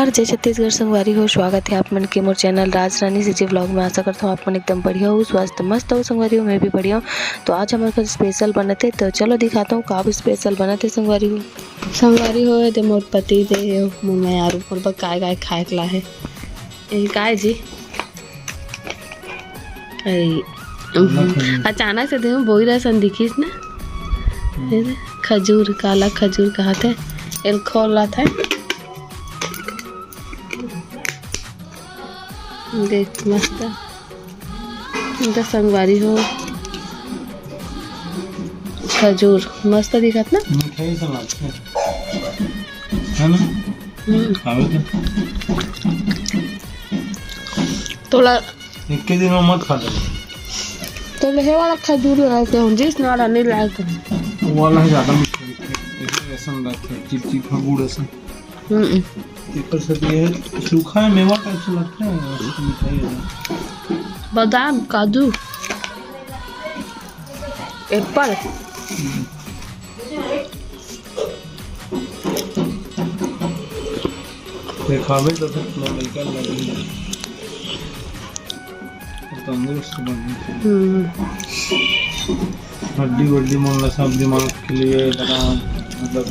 नमस्कार, जय छत्तीसगढ़ संगवारी हो। स्वागत है आप मन के मोर चैनल राज रानी से जी व्लॉग में। आशा करता हूँ आप मन एकदम बढ़िया हो, स्वस्थ मस्त हो संगवारी हो। मैं भी बढ़िया हूँ। तो आज हमारे घर स्पेशल बनते, तो चलो दिखाता हूँ का स्पेशल बनते संगवारी हो। दे मोर पति दे मैं यार ऊपर पर काय खाए के ला है काय जी। अचानक से देखो बोई रसन दिखीस ना, खजूर काला खजूर कहते एल खोला था। देख मस्त संगवारी हो, खजूर मस्त दिखत ना, है ना? थोड़ा एक के दिन में मत खा तो ले वाला खजूर लगाते हैं जिस नारा नहीं लगाते वो वाला है ज़्यादा ऐसा लगता है चिप गुड़ ऐसा। ऊपर से ये सूखा है मेवा टाइप से लगता है, मिठाई है। बादाम काजू एप्पल खावे तो फिर निकल लगे तंदुरुस्त बने। हड्डी वड्डी मन सब दिमाग के लिए मतलब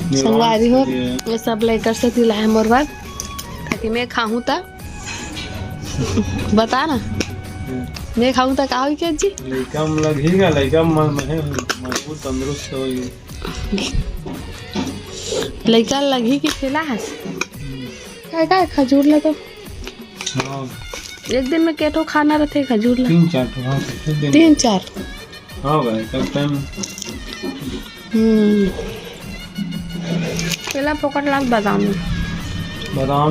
संगवारी हो। ये सब लेकर से दिलाए मोर बात ताकि मैं खाऊं ता बता ना, मैं खाऊं ता का होई के जी लइका में लगेगा, लइका में है मजबूत तंदुरुस्त होगी। लइका लगी कि खिला है काय खजूर लगा। हां एक दिन में केटो खाना रहते खजूर ला 3-4 हां भाई कब टाइम केला पकड़ लाग बादाम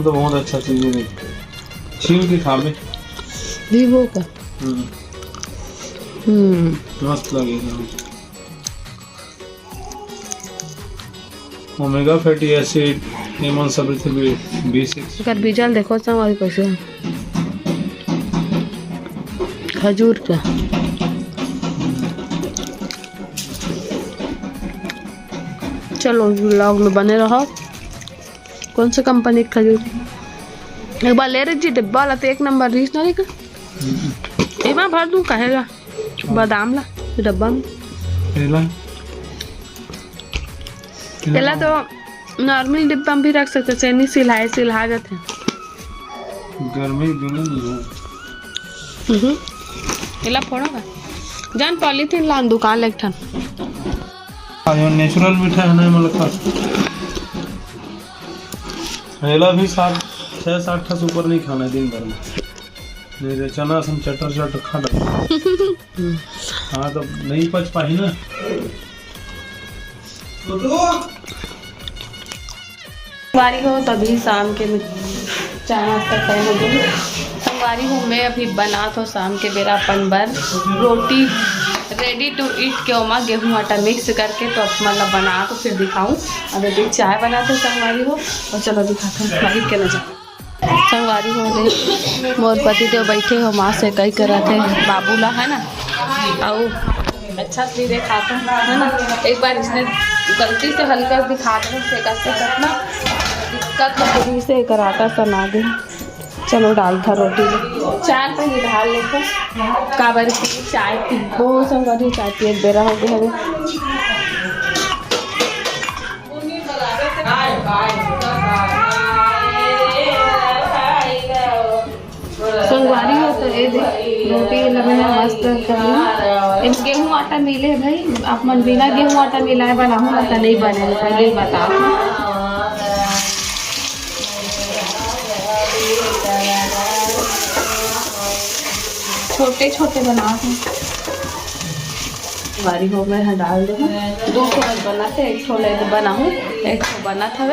तो बहुत अच्छा चीज है, छील के खावे वीवो का मस्त लगेगा। ओमेगा फैटी एसिड हेमन सबृद्धि B6 कर बीजल देखो संगवारी कैसे खजूर का। चलो व्लॉग में बने रहो। कौन सा कंपनी का खजूर एक बार ले रही जी डिब्बा ला तो 1 नंबर रीस ना लेकर एमा भर दूं कहेगा बादाम ला डब्बा में। केला तो नॉर्मल डिब्बा में भी रख सकते, चैनी सिलहा जाते गर्मी नहीं है। केला फोड़ोगा जान पॉलीथीन लान दुकान ले ठन नेचुरल मीठा है ना मतलब केला भी 6-7 ठस ऊपर नहीं खाना दिन भर में, मेरे चना सम चटर खा डाल। हाँ तो नहीं पच पाई ना। संगवारी हो तभी शाम के चाय नाश्ता करे हो संगवारी हो। मैं अभी बना तो शाम के बेरा अपन बर रोटी रेडी टू ईट के ओमा गेहूं आटा मिक्स करके तो मतलब बना तो फिर दिखाऊं। अभी भी चाय बनाते संगवारी हो और चलो दिखाते हैं बाहर के नजर। संगवारी हो दे मोर पति देव बैठे हो माँ से कई करा थे बाबूला है ना, और अच्छा से दिखाते है ना। एक बार इसने गलती से हल्का दिखा दे कितना दिक्कत है से कराटा सना दे। चलो डाल था रोटी चाय पे ही ढाल लेते काबर की चाय पी बहुत संगवारी चाय पिए बेरा हो गया है। संगवारी हो तो ये रोटी लगे है मस्त करना। गेहूँ आटा मिले भाई आप मन बिना गेहूँ आटा मिलाए बनाऊँ ना तो नहीं बने, पहले बताओ। छोटे छोटे बना बारी हो मैं डाल दे 200 बनाते, 1 छोले बनाऊँ 1 बना था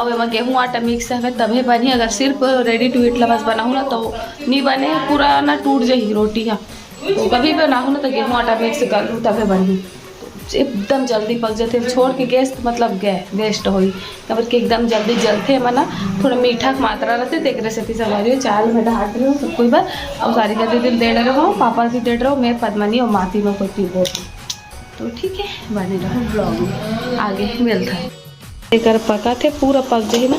और एम गेहूँ आटा मिक्स है तभी बनी। अगर सिर्फ रेडी टू ईट ला बस बनाऊँ ना तो नहीं बने, पूरा ना टूट जाही रोटी। हाँ तो कभी बनाऊँ ना तो गेहूँ आटा मिक्स कर लूँ तभी बनी, एकदम जल्दी पक जाते। छोड़ के गैस मतलब वेस्ट हो कबर के एकदम जल्दी जलते मना। थोड़ा मीठा मात्रा रहते तो एक रेसिपी संगवारी चावल में ढाट रहे हो सब कोई बार और सारी का दीदी दे रहे हो, पापा भी दे रहे हो, मैं पद्मनी और माती में कोई पी तो ठीक है बने रहो ब्लॉग में आगे मिलता है। एकर पका थे पूरा पक जाए ना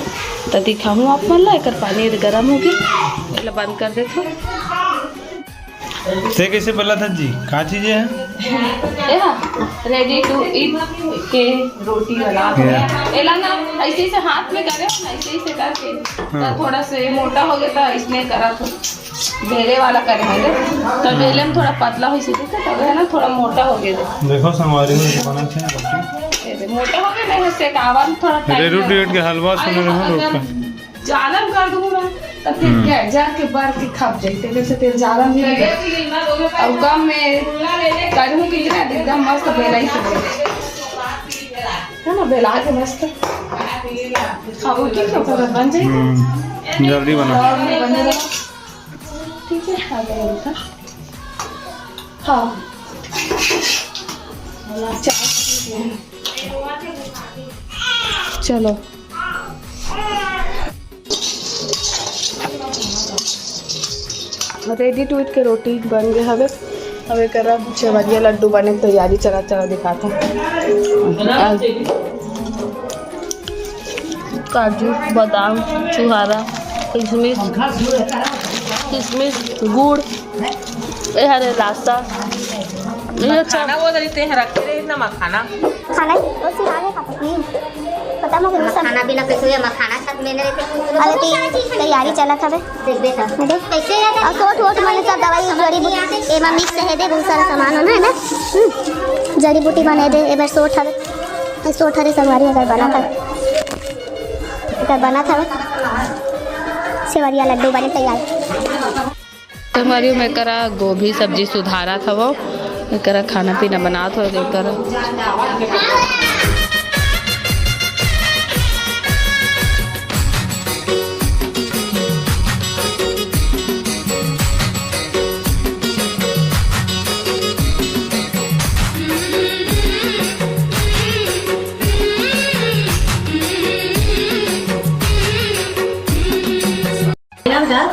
तो दिखाऊँ आप मन ला। एकर पानी गर्म होगी એટલે बंद कर दे। से कैसे बना था जी? कहाँ चीजें हैं? रेडी टू ईट के रोटी बना एला ना ऐसे से हाथ में करे ना ऐसे ही से करके तो थोड़ा से मोटा हो गया था इसलिए करा तो बेले वाला करे है तो बेले में थोड़ा पतला हो इसी से तब है ना थोड़ा मोटा हो गया। देखो संगवारी में बना थे रोटी मोटा हो गया नहीं से कावा थोड़ा रेडी टू ईट के हलवा सुन रहे हो रोका ज्यादा कर दूंगा तो फिर क्या जाके बार के खप जाते जैसे तेल ज्यादा नहीं लगे और कम में करूँ कितना एकदम मस्त बेला ही से है ना बेला के मस्त खाओ ठीक है तो बन जाएगा जल्दी बना बनेगा ठीक है हाँ चलो रेडी टू ईट के रोटी बन गए हवे हवे करा चवरिया लड्डू बने की तैयारी चला चला दिखाता काजू बादाम छुहारा किशमिश गुड़ ये हरे रास्ता ये खाना वो देते हैं रखते रहे ना मखाना खाना वो सिखा के खाता नहीं पता मगर खाना बिना कैसे हुआ मखाना साथ में रहते अरे तैयारी चला था देख बेटा देख कैसे और सोट वोट मैंने सब दवाई जड़ी बूटी एमा मिक्स है दे बहुत सारा सामान है ना जड़ी बूटी बने दे एबर सोट हरे संगवारी अगर बना था सेवरिया लड्डू बने तैयार संगवारी में करा गोभी सब्जी सुधारा था वो करा खाना पीना बना तो करा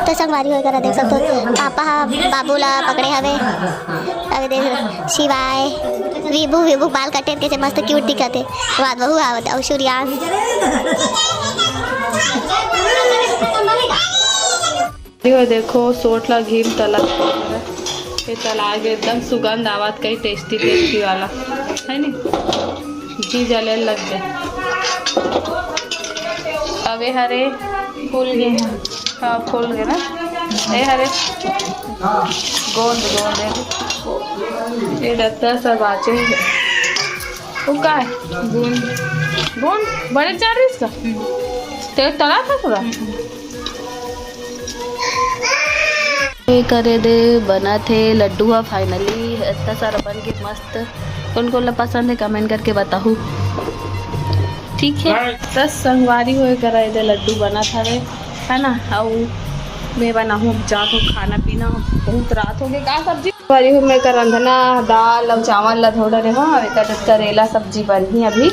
तो संगवारी होकर देख सकते पापा बाबूला पकड़े हवे अबे देख शिवाय विभू बाल कटे के मस्त क्यूट दिखत है बाद बहू आवत और सूर्यांश देखो सोटला घी तला ये तला के एकदम सुगंध आवत कई टेस्टी वाला है नी घी जले लग गए अबे हरे फूल गए हैं हाँ फूल गए ना ये हरे गोंद ये डरता सब आचे वो का है गोंद बड़े चार रही इसका तेल तला था थोड़ा करे दे बना थे लड्डू फाइनली इतना सारा बन के मस्त कौन कौन पसंद है कमेंट करके बताओ ठीक है। 10 संगवारी हुए कराए दे लड्डू बना था रे है ना और मैं बनाऊँ जा तो खाना पीना बहुत रात हो गई का सब्जी संगवारी हूँ मैं कर रंधना दाल और चावल ला थोड़ा रे हाँ करेला सब्जी बनी अभी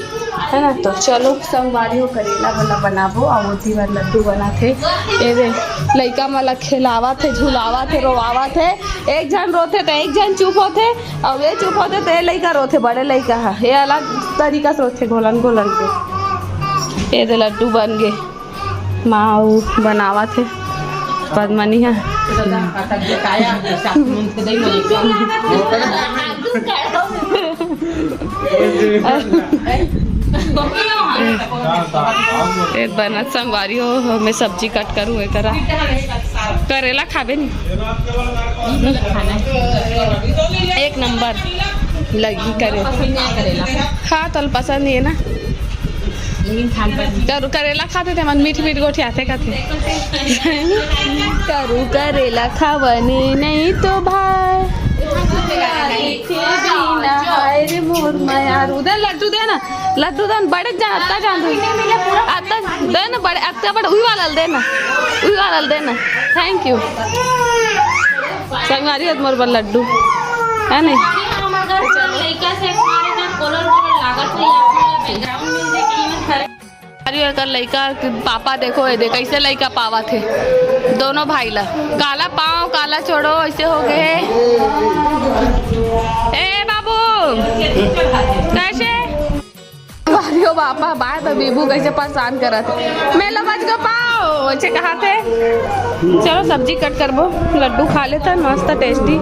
है ना तो चलो संगवारी हो करेला वाला बनाबो और उसी बार लड्डू बना थे ये लड़का मला खिलावा थे झुलावा थे रोवावा थे एक जन रोते तो एक जन चुप होते और ये चुप होते तो ये लड़का रोते बड़े लड़का है ये अलग तरीका से रोते घोलन के ये तो लड्डू बन गए माँ बनावा थे पद्मनी है एक बना संगवारी हो मैं सब्जी कट करूँ करा करेला खाबे नहीं एक नंबर लगी करे हाँ तल पसंद नहीं है ना करू करेला खाते थे मन मीठ मीठ गोठी आते खाते करू करेला खावने नहीं तो भाई मोर यार उधर लड्डू देना लड्डू देन बड़े आता जान आता देना बड़े आता बड़े उही वाला देना थैंक यू संगवारी मोर बल लड्डू है नहीं कर लड़का पापा देखो ये देख कैसे लड़का पावा थे दोनों भाई ला काला पाँव काला छोड़ो ऐसे हो गए ए बाबू कैसे देखियो पापा बाय तो बेबू कैसे परेशान करत मैं लबज को पाओ अच्छे कहा थे। चलो सब्जी कट करबो, लड्डू खा लेता मस्त टेस्टी।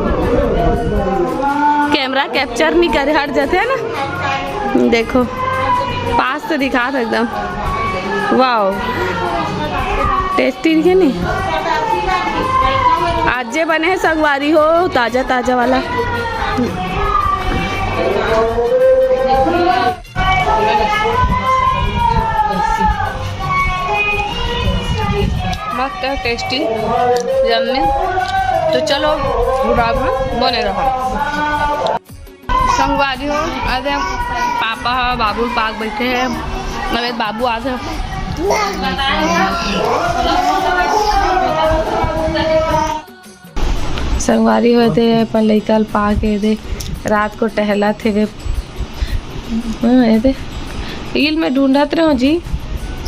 कैमरा कैप्चर नहीं करे हट जाते है ना। देखो पास से दिखा था एकदम, वाओ टेस्टी दिखे नहीं। आज जे बने हैं संगवारी हो ताजा ताजा वाला। मस्त है टेस्टी यम्मी। तो चलो ब्लॉग में बने रहो। संगवारी हो अरे पापा बाबू पाक बैठे हैं, मेरे बाबू आ गए। संगवारी हुए थे अपन लइका पा के दे रात को टहला थे वे रील में ढूंढत रहो जी।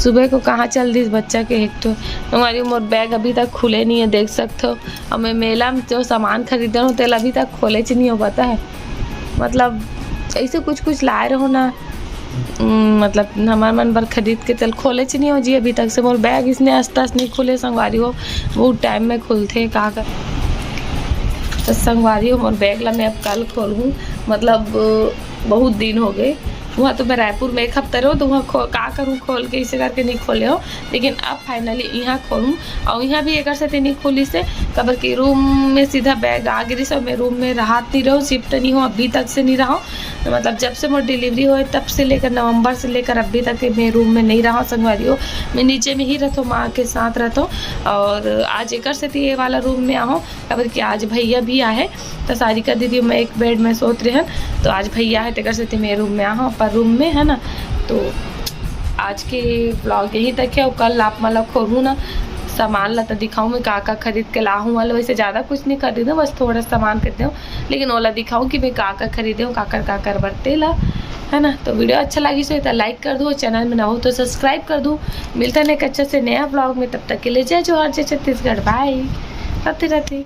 सुबह को कहाँ चल दी बच्चा के एक तो हमारी मोर बैग अभी तक खुले नहीं है देख सकते हो। और मैं मेला में जो सामान खरीदे हूँ तेल अभी तक खोले च नहीं हो पता है। मतलब ऐसे कुछ लाए रहो ना, मतलब हमारे मन पर खरीद के तेल खोले च नहीं हो जी। अभी तक से मोर बैग इसने अस्तास नहीं खुले संगवारी हो, बहुत टाइम में खुलते कहाँ कर। तो संगवारी हो मोर बैग ला मैं अब कल खोलूँ, मतलब बहुत दिन हो गए। वहाँ तो मैं रायपुर में एक हफ्ता रहो तो वहाँ का करूँ खोल के इसे करके नहीं खोले हो, लेकिन अब फाइनली यहाँ खोलूँ। और यहाँ भी एक से नहीं खोली से कबर के रूम में सीधा बैग आ गिरी सब। मैं रूम में राहत नहीं रहूँ, शिफ्ट नहीं हो अभी तक से नहीं रहा। तो मतलब जब से मोर डिलीवरी हो तब से लेकर नवंबर से लेकर अभी तक मैं रूम में नहीं रहा। संगवारी हो मैं नीचे में ही रहता हूँ, माँ के साथ रहता हूँ। और आज एक से ये वाला रूम में आऊँ कबर कि आज भैया भी आए तो सारिका दीदी मैं एक बेड में सोच रहे हैं। तो आज भैया है तेकर से मेरे रूम में आऊँ पर रूम में है ना। तो आज के ब्लॉग यहीं तक है। और कल आप मतलब खोलूँ ना सामान ला तो दिखाऊँ मैं का खरीद के ला हूँ। वाला वैसे ज़्यादा कुछ नहीं खरीदूँ, बस थोड़ा सामान खरीदे हूँ, लेकिन ओला दिखाऊँ कि मैं का खरीदे हूँ काकर बरते ला है ना। तो वीडियो अच्छा लगी तो लाइक कर दो, चैनल में ना हो तो सब्सक्राइब कर दो। मिलता है एक अच्छे से नया ब्लॉग में, तब तक के लिए जय जोहार जय छत्तीसगढ़। बाय। राधे राधे।